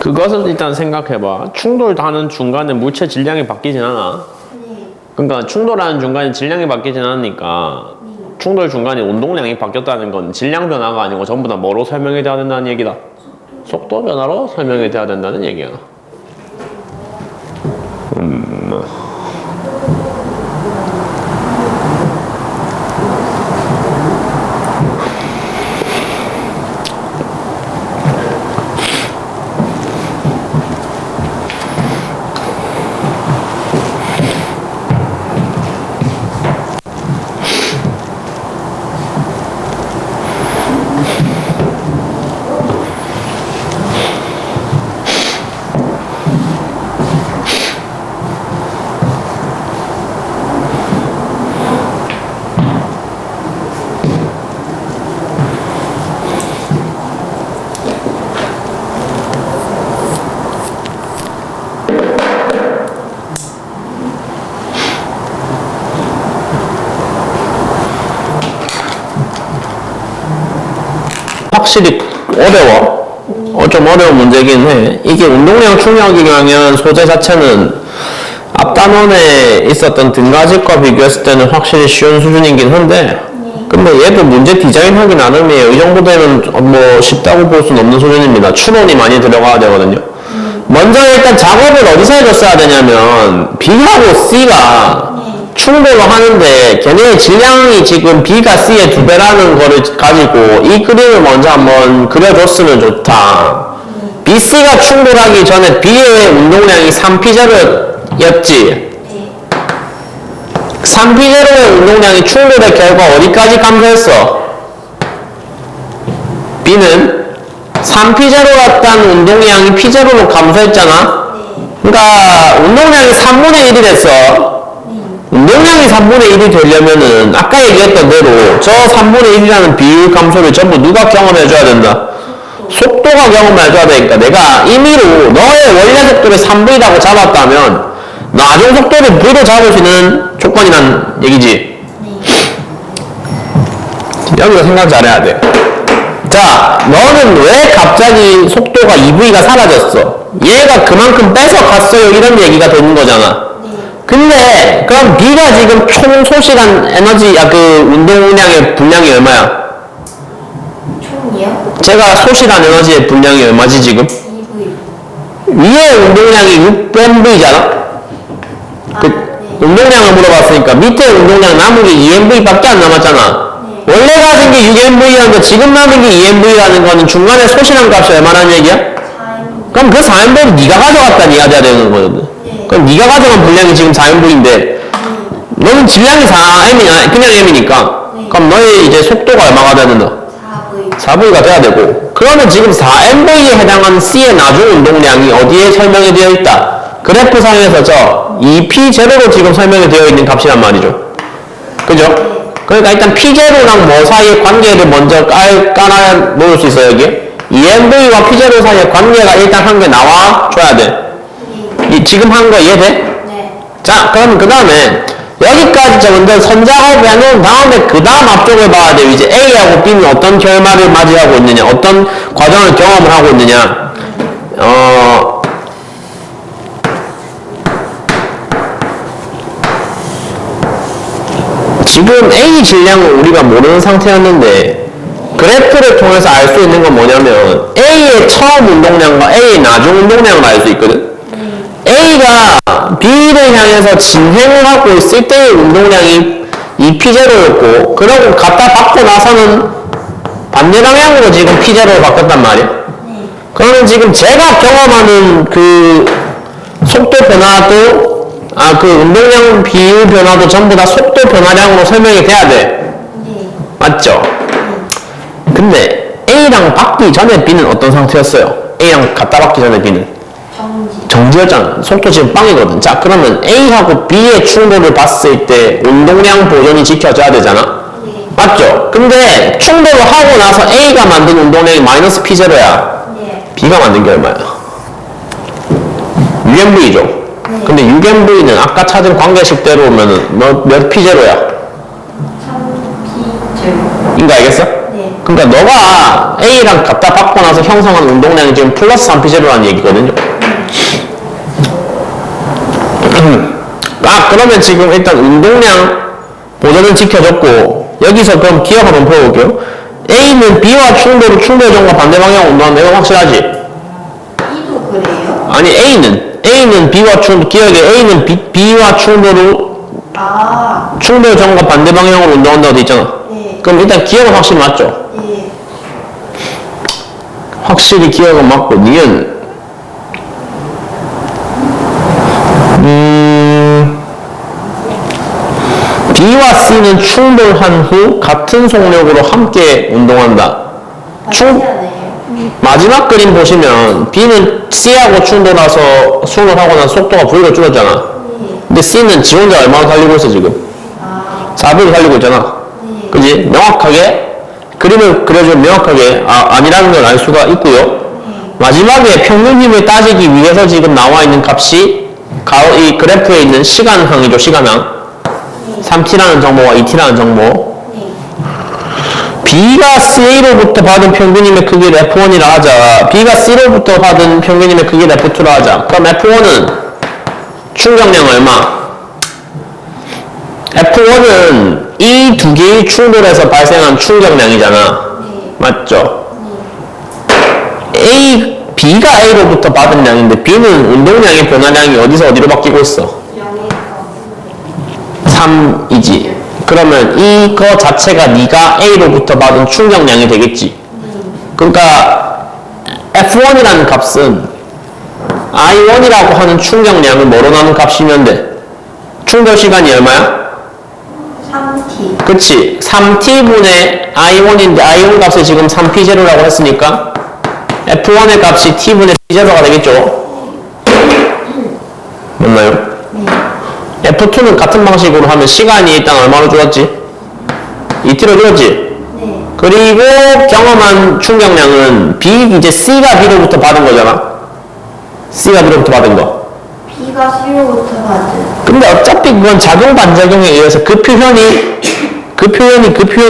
Speaker 1: 그것은 일단 생각해봐. 충돌하는 중간에 물체 질량이 바뀌진 않아.
Speaker 2: 네.
Speaker 1: 그러니까 충돌하는 중간에 질량이 바뀌진 않으니까 충돌 중간에 운동량이 바뀌었다는 건 질량 변화가 아니고 전부 다 뭐로 설명이 돼야 된다는 얘기다. 속도 변화로 설명이 돼야 된다는 얘기야. 확실히 어려워. 좀 어려운 문제긴 해. 이게 운동량 충격에 의한 소재 자체는 앞 단원에 있었던 등가지과 비교했을 때는 확실히 쉬운 수준이긴 한데, 근데 얘도 문제 디자인하기 나름이에요. 이 정도 되면 뭐 쉽다고 볼 수는 없는 수준입니다. 추론이 많이 들어가야 되거든요. 먼저 일단 작업을 어디서 해줬어야 되냐면 B하고 C가 충돌을 하는데 걔네의 질량이 지금 B가 C의 2배라는 거를 가지고 이 그림을 먼저 한번 그려줬으면 좋다. BC가 충돌하기 전에 B의 운동량이 3P0였지. 3P0의 운동량이 충돌의 결과 어디까지 감소했어? B는 3P0가 딴 운동량이 P0로 감소했잖아? 그러니까 운동량이 3분의 1이 됐어. 운동량이 3분의 1이 되려면은 아까 얘기했던 대로 저 3분의 1이라는 비율 감소를 전부 누가 경험해줘야 된다? 속도가 경험해줘야 되니까 내가 임의로 너의 원래 속도를 3V라고 잡았다면 나중 속도를 V로 잡을 수 있는 조건이란 얘기지. 여기서 생각 잘해야 돼. 자, 너는 왜 갑자기 속도가 2V가 사라졌어? 얘가 그만큼 뺏어갔어요 이런 얘기가 되는 거잖아. 근데 그럼 B가 지금 총 소실한 에너지 그 운동량의 분량이 얼마야?
Speaker 2: 총이요?
Speaker 1: 제가 소실한 에너지의 분량이 얼마지 지금?
Speaker 2: 2V.
Speaker 1: 위에 운동량이 6MV잖아? 운동량을 물어봤으니까 밑에 운동량 남은 게 2MV밖에 안 남았잖아. 원래 가진 게 6MV라는 지금 남은 게 2MV라는 거는 중간에 소실한 값이 얼마라는 얘기야?
Speaker 2: 4M.
Speaker 1: 그럼 그 4MV를 네가 가져갔다는 이야기가 되는 거거든. 그럼 네가 가져간 분량이 지금 4MV인데 너는 질량이 4M이야. 그냥 M이니까. 그럼 너의 이제 속도가 얼마가 돼야 된다?
Speaker 2: 4V.
Speaker 1: 4V가 돼야 되고, 그러면 지금 4MV에 해당하는 C의 나중 운동량이 어디에 설명이 되어 있다? 그래프상에서 저 2P0로 지금 설명이 되어 있는 값이란 말이죠. 그죠? 그러니까 일단 P0랑 뭐 사이의 관계를 먼저 깔아 놓을 수 있어요, 여기에? EMV와 P0 사이의 관계가 일단 한 개 나와 줘야 돼. 지금 한 거 이해돼?
Speaker 2: 네.
Speaker 1: 자, 그러면 그 다음에 여기까지 적은데 선작업을 해놓은 다음에 그 다음 앞쪽을 봐야 돼. 이제 A하고 B는 어떤 결말을 맞이하고 있느냐, 어떤 과정을 경험을 하고 있느냐. 지금 A 질량을 우리가 모르는 상태였는데 그래프를 통해서 알 수 있는 건 뭐냐면 A의 처음 운동량과 A의 나중 운동량을 알 수 있거든. A가 B를 향해서 진행을 하고 있을 때의 운동량이 2P0였고 그러고 갖다 받고 나서는 반대 방향으로 지금 P0로 바뀌었단 말이야. 그러면 지금 제가 경험하는 그 속도 변화도 그 운동량 비율 변화도 전부 다 속도 변화량으로 설명이 돼야 돼. 맞죠? 근데 A랑 받기 전에 B는 어떤 상태였어요? A랑 갖다 받기 전에 B는 정지였잖아. 속도 지금 빵이거든. 자, 그러면 A하고 B의 충돌을 봤을 때 운동량 보존이 지켜져야 되잖아. 맞죠? 근데 충돌을 하고 나서 A가 만든 운동량이 마이너스 P0야. B가 만든 게 얼마야? UMV죠. 근데 UMV는 아까 찾은 관계식대로 오면은 몇 P0야?
Speaker 2: 3P0.
Speaker 1: 이거 알겠어?
Speaker 2: 네.
Speaker 1: 그러니까 너가 A랑 갖다 받고 나서 형성한 운동량이 지금 플러스 3P0라는 얘기거든요. 그러면 지금 일단 운동량 보존은 지켜졌고 여기서 그럼 기억 한번 풀어볼게요. A는 B와 충돌 전과 반대 방향으로 운동한다. 이거 확실하지?
Speaker 2: B도 그래요?
Speaker 1: 아니 A는 B와 충돌, 기억에 A는 B와 충돌 전과 반대 방향으로 운동한다고 돼 있잖아.
Speaker 2: 네.
Speaker 1: 그럼 일단 기억은 확실히 맞죠?
Speaker 2: 네.
Speaker 1: 확실히 기억은 맞고 니은 B와 C는 충돌한 후 같은 속력으로 함께 운동한다. 마지막 그림 보시면 B는 C하고 충돌하고 나서 속도가 V로 줄었잖아. 근데 C는 지 혼자 얼마나 달리고 있어 지금? 4V로 달리고 있잖아. 그지? 명확하게 그림을 그려주면 명확하게 아니라는 걸 알 수가 있고요. 마지막에 평균 힘을 따지기 위해서 지금 나와 있는 값이 이 그래프에 있는 시간항이죠. 시간항 3t라는 정보와 2t라는 정보. B가 C로부터 받은 평균 힘의 크기를 F1이라 하자. B가 C로부터 받은 평균 힘의 크기를 F2라 하자. 그럼 F1은 충격량 얼마? F1은 이 두 개의 충돌에서 발생한 충격량이잖아. 맞죠? B가 A로부터 받은 양인데 B는 운동량의 변화량이 어디서 어디로 바뀌고 있어? 3이지. 그러면 이거 자체가 네가 A로부터 받은 충격량이 되겠지. 그러니까 F1이라는 값은 I1이라고 하는 충격량을 뭐로 나눈 값이면 돼? 충돌 시간이 얼마야?
Speaker 2: 3T.
Speaker 1: 그치. 3T분의 I1인데 I1 값을 지금 3P0라고 했으니까 F1의 값이 T분의 P0가 되겠죠? 맞나요? F2는 같은 방식으로 하면 시간이 일단 얼마로 줄었지? 2T로 줄었지?
Speaker 2: 네.
Speaker 1: 그리고 경험한 충격량은 이제 C가 B로부터 받은 거잖아. C가 B로부터 받은 거.
Speaker 2: B가 C로부터 받은.
Speaker 1: 근데 어차피 그건 작용 반작용에 의해서 그 표현이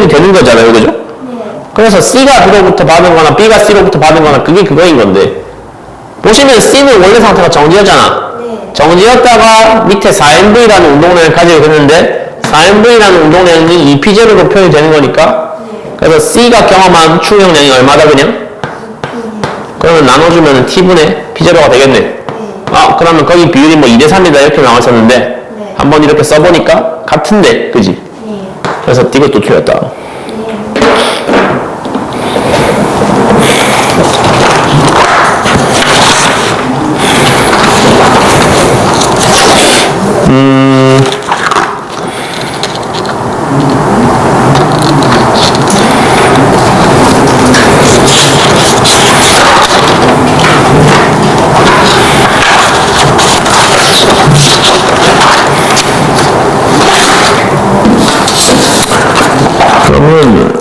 Speaker 1: 되는 거잖아요. 그죠?
Speaker 2: 네.
Speaker 1: 그래서 C가 B로부터 받은 거나 B가 C로부터 받은 거나 그게 그거인 건데 보시면 C는 원래 상태가 정지였잖아.
Speaker 2: 네.
Speaker 1: 정지였다가 밑에 4MV라는 운동량을 가지게 됐는데 4MV라는 운동량이 2P0로 표현이 되는 거니까 그래서 C가 경험한 충격량이 얼마다 그냥? 그러면 나눠주면 T분의 P0가 되겠네. 그러면 거기 비율이 뭐 2대3이다 이렇게 나왔었는데 한번 이렇게 써보니까 같은데 그지? 그래서 이것도 틀렸다. 그러면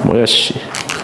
Speaker 1: 뭐야 씨.